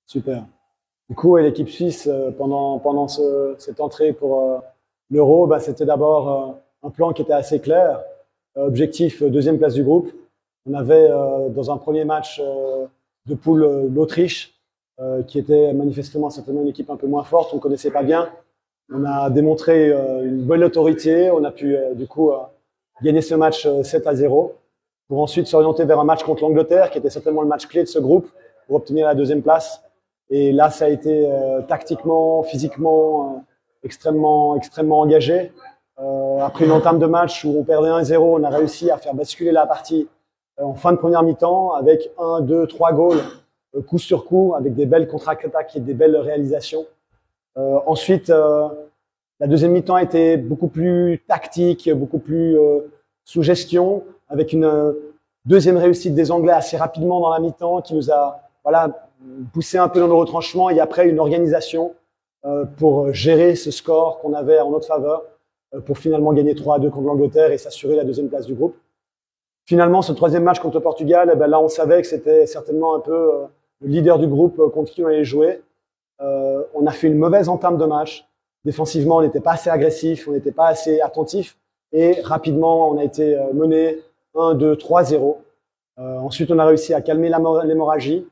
Super. Du coup, et l'équipe suisse, pendant cette entrée pour l'Euro, bah, c'était d'abord un plan qui était assez clair. Objectif, deuxième place du groupe. On avait dans un premier match de poule l'Autriche, qui était manifestement certainement une équipe un peu moins forte, on ne connaissait pas bien. On a démontré une bonne autorité, on a pu du coup gagner ce match 7-0 pour ensuite s'orienter vers un match contre l'Angleterre, qui était certainement le match clé de ce groupe pour obtenir la deuxième place. Et là, ça a été tactiquement, physiquement, extrêmement engagé. Après une entame de match où on perdait 1-0, on a réussi à faire basculer la partie en fin de première mi-temps avec 1, 2, 3 goals coup sur coup, avec des belles contre-attaques et des belles réalisations. Ensuite, la deuxième mi-temps était beaucoup plus tactique, beaucoup plus sous gestion, avec une deuxième réussite des Anglais assez rapidement dans la mi-temps qui nous a poussé un peu dans nos retranchements et après une organisation pour gérer ce score qu'on avait en notre faveur pour finalement gagner 3-2 contre l'Angleterre et s'assurer la deuxième place du groupe. Finalement, ce troisième match contre le Portugal, là on savait que c'était certainement un peu le leader du groupe contre qui on allait jouer. On a fait une mauvaise entame de match. Défensivement, on n'était pas assez agressif, on n'était pas assez attentif. Et rapidement, on a été mené 1, 2, 3-0. Ensuite, on a réussi à calmer l'hémorragie.